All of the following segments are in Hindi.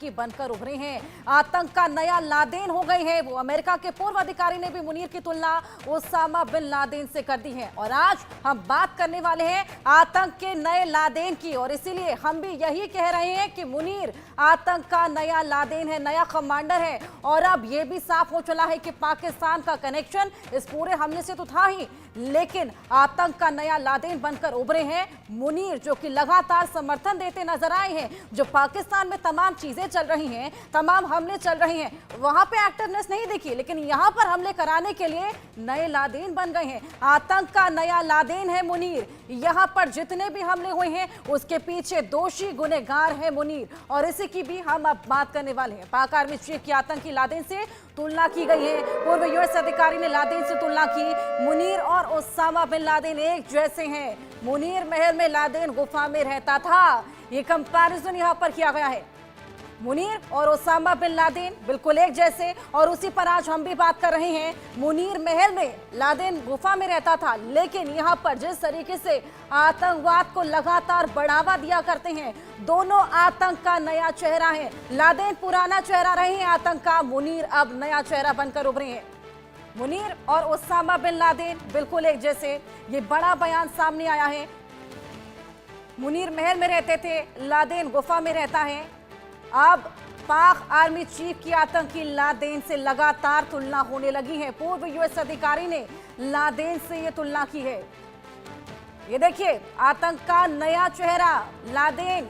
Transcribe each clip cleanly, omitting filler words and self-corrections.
की बनकर उभरे हैं। आतंक का नया लादेन हो गए हैं वो। अमेरिका के पूर्व अधिकारी ने भी मुनीर की तुलना ओसामा बिन लादेन से कर दी है। और आज हम बात करने वाले हैं आतंक के नए लादेन की, और इसीलिए हम भी यही कह रहे हैं कि मुनीर आतंक का नया लादेन है, नया कमांडर है। और अब यह भी साफ हो चला है कि पाकिस्तान का कनेक्शन इस पूरे हमले से तो था ही, लेकिन आतंक का नया लादेन बनकर उभरे हैं मुनीर, जो कि लगातार समर्थन देते नजर आए हैं। जो पाकिस्तान में तमाम चीजें चल रही हैं, तमाम हमले चल रहे हैं, वहां पे एक्टिवनेस नहीं दिखी, लेकिन यहां पर हमले कराने के लिए नए लादेन बन गए हैं। आतंक का नया लादेन है मुनीर। यहां पर जितने भी हमले हुए हैं उसके पीछे दोषी गुनहगार है मुनीर, और इसी की भी हम अब बात करने वाले हैं। पाक आर्मी चीफ की आतंकी लादेन से तुलना की गई है। पूर्व यूएस अधिकारी ने लादेन से तुलना की। मुनीर और ओसामा बिन लादेन एक जैसे हैं। मुनीर महल में, लादेन गुफा में रहता था। ये कंपैरिजन यहां पर किया गया है। मुनीर और ओसामा बिन लादेन बिल्कुल एक जैसे, और उसी पर आज हम भी बात कर रहे हैं। मुनीर महल में, लादेन गुफा में रहता था, लेकिन यहां पर जिस तरीके से आतंकवाद को लगातार बढ़ावा दिया करते हैं, दोनों आतंक का नया चेहरा है। लादेन पुराना चेहरा रहे हैं आतंक का, मुनीर अब नया चेहरा बनकर उभरे हैं। मुनीर और ओसामा बिन लादेन बिल्कुल एक जैसे, ये बड़ा बयान सामने आया है। मुनीर महल में रहते थे, लादेन गुफा में रहता है। अब पाक आर्मी चीफ की आतंकी लादेन से लगातार तुलना होने लगी है। पूर्व यूएस अधिकारी ने लादेन से यह तुलना की है। ये देखिए, आतंक का नया चेहरा लादेन।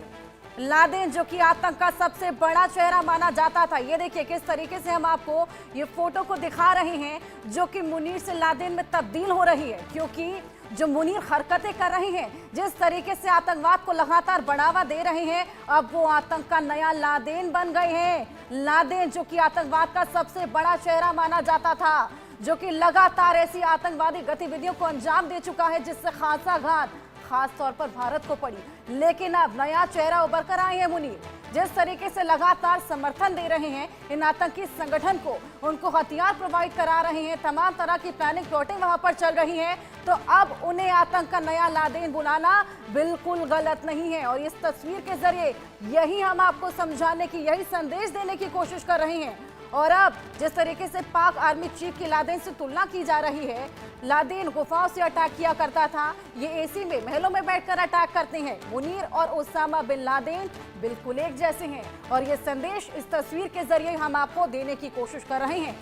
लादेन जो कि आतंक का सबसे बड़ा चेहरा माना जाता था। ये देखिए किस तरीके से हम आपको ये फोटो को दिखा रहे हैं, जो कि मुनीर से लादेन में तब्दील हो रही है, क्योंकि जो मुनीर हरकतें कर रहे हैं, जिस तरीके से आतंकवाद को लगातार बढ़ावा दे रहे हैं, अब वो आतंक का नया लादेन बन गए हैं। लादेन जो कि आतंकवाद का सबसे बड़ा चेहरा माना जाता था, जो कि लगातार ऐसी आतंकवादी गतिविधियों को अंजाम दे चुका है जिससे खासा घात खास तौर पर भारत को पड़ी। लेकिन अब नया चेहरा उभर कर आए हैं मुनीर। जिस तरीके से लगातार समर्थन दे रहे हैं इन आतंकी संगठन को, उनको हथियार प्रोवाइड करा रहे हैं, तमाम तरह की प्लानिंग प्लॉटिंग वहां पर चल रही है, तो अब उन्हें आतंक का नया लादेन बुलाना बिल्कुल गलत नहीं है। और इस तस्वीर के जरिए यही हम आपको समझाने की, यही संदेश देने की कोशिश कर रहे हैं। और अब जिस तरीके से पाक आर्मी चीफ की लादेन से तुलना की जा रही है, लादेन गुफाओं से अटैक किया करता था, ये एसी में, महलों में बैठकर अटैक करते हैं। मुनीर और ओसामा बिन लादेन बिल्कुल एक जैसे हैं, और ये संदेश इस तस्वीर के जरिए हम आपको देने की कोशिश कर रहे हैं।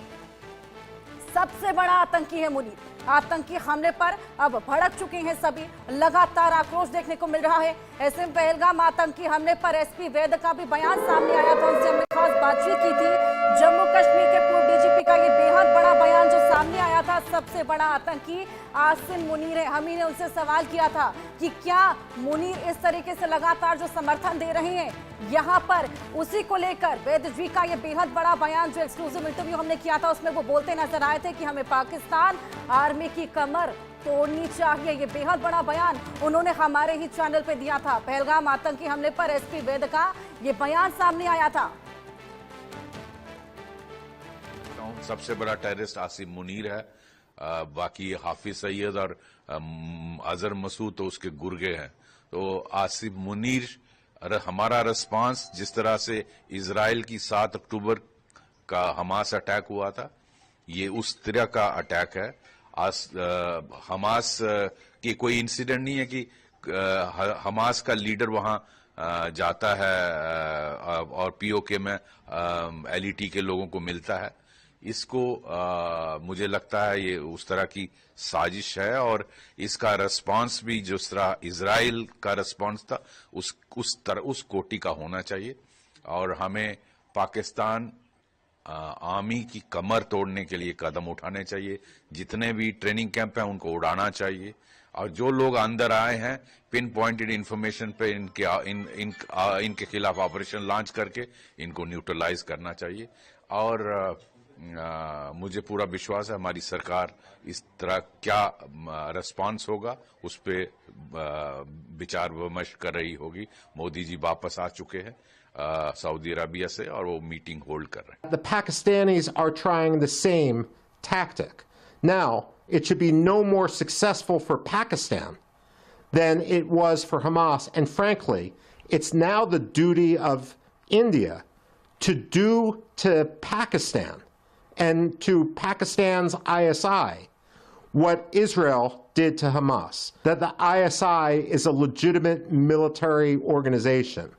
सबसे बड़ा आतंकी है मुनीर। आतंकी हमले पर अब भड़क चुके हैं सभी। लगातार आक्रोश देखने को मिल रहा है। ऐसे में पहलगाम आतंकी हमले पर एसपी वैद का भी बयान सामने आया था, उनसे हमने खास बातचीत की थी। जम्मू कश्मीर के पूर्व डीजीपी का ये बेहद बड़ा बयान जो सामने आया था, सबसे बड़ा आतंकी आसिम मुनीर है। हम ही ने उनसे सवाल किया था कि क्या मुनीर इस तरीके से लगातार जो समर्थन दे रहे हैं, यहाँ पर उसी को लेकर वैद जी का ये बेहद बड़ा बयान, जो एक्सक्लूसिव इंटरव्यू हमने किया था, उसमें वो बोलते नजर आए थे कि हमें पाकिस्तान आर्मी की कमर तोड़नी चाहिए। ये बेहद बड़ा बयान उन्होंने हमारे ही चैनल पे दिया था। पहलगाम आतंकी हमले पर एसपी वैद का ये बयान सामने आया था। सबसे बड़ा टेररिस्ट आसिम मुनीर है, बाकी हाफिज सईद और अजहर मसूद तो उसके गुर्गे हैं। तो आसिम मुनीर, हमारा रिस्पांस जिस तरह से इजराइल की 7 अक्टूबर का हमास अटैक हुआ था, ये उस तरह का अटैक है। हमास की कोई इंसिडेंट नहीं है कि हमास का लीडर वहां जाता है और पीओके में एलईटी के लोगों को मिलता है। इसको मुझे लगता है ये उस तरह की साजिश है, और इसका रिस्पांस भी जिस तरह इजराइल का रिस्पांस था उस कोटि का होना चाहिए। और हमें पाकिस्तान आर्मी की कमर तोड़ने के लिए कदम उठाने चाहिए। जितने भी ट्रेनिंग कैंप हैं उनको उड़ाना चाहिए, और जो लोग अंदर आए हैं पिन पॉइंटेड इंफॉर्मेशन पे इनके खिलाफ ऑपरेशन लॉन्च करके इनको न्यूट्रलाइज करना चाहिए। और मुझे पूरा विश्वास है हमारी सरकार इस तरह क्या रिस्पांस होगा उस पर विचार विमर्श कर रही होगी। मोदी जी वापस आ चुके हैं सऊदी अरबिया से, और वो मीटिंग होल्ड कर रहे हैं। The Pakistanis are trying the same tactic. Now, it should be no more successful for Pakistan than it was for Hamas, and frankly, it's now the duty of India to do to Pakistan and to Pakistan's ISI what Israel did to Hamas, that the ISI is a legitimate military organization.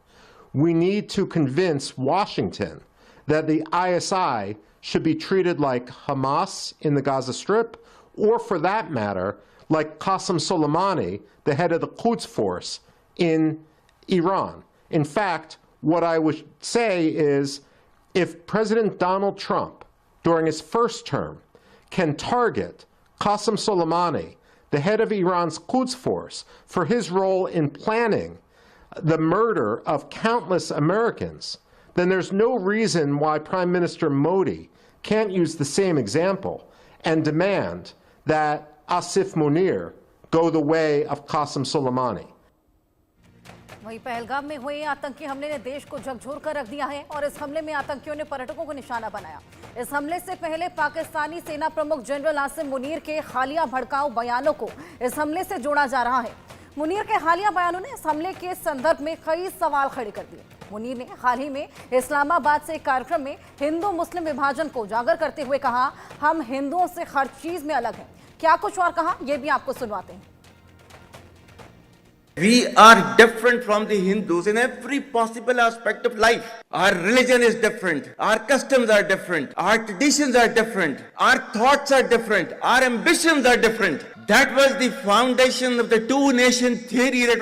We need to convince Washington that the ISI should be treated like Hamas in the Gaza Strip, or for that matter, like Qasem Soleimani, the head of the Quds Force in Iran. In fact, what I would say is if President Donald Trump, during his first term, can target Qasem Soleimani, the head of Iran's Quds Force, for his role in planning the murder of countless Americans, then there's no reason why Prime Minister Modi can't use the same example and demand that Asif Munir go the way of Qasem Soleimani. वहीं पहलगाम में हुए आतंकी हमले ने देश को झकझोर कर रख दिया है और इस हमले में आतंकियों ने पर्यटकों को निशाना बनाया। इस हमले से पहले पाकिस्तानी सेना प्रमुख जनरल आसिम मुनीर के हालिया भड़काऊ बयानों को इस हमले से जोड़ा जा रहा है। मुनीर के हालिया बयानों ने इस हमले के संदर्भ में कई सवाल खड़े कर दिए। मुनीर ने हाल ही में इस्लामाबाद से एक कार्यक्रम में हिंदू मुस्लिम विभाजन को उजागर करते हुए कहा, हम हिंदुओं से हर चीज में अलग हैं। क्या कुछ और कहा, यह भी आपको सुनवाते हैं। We are different from the Hindus in every possible aspect of life. Our religion is different. Our customs are different. Our traditions are different. Our thoughts are different. Our ambitions are different. That was the foundation of the two-nation theory that was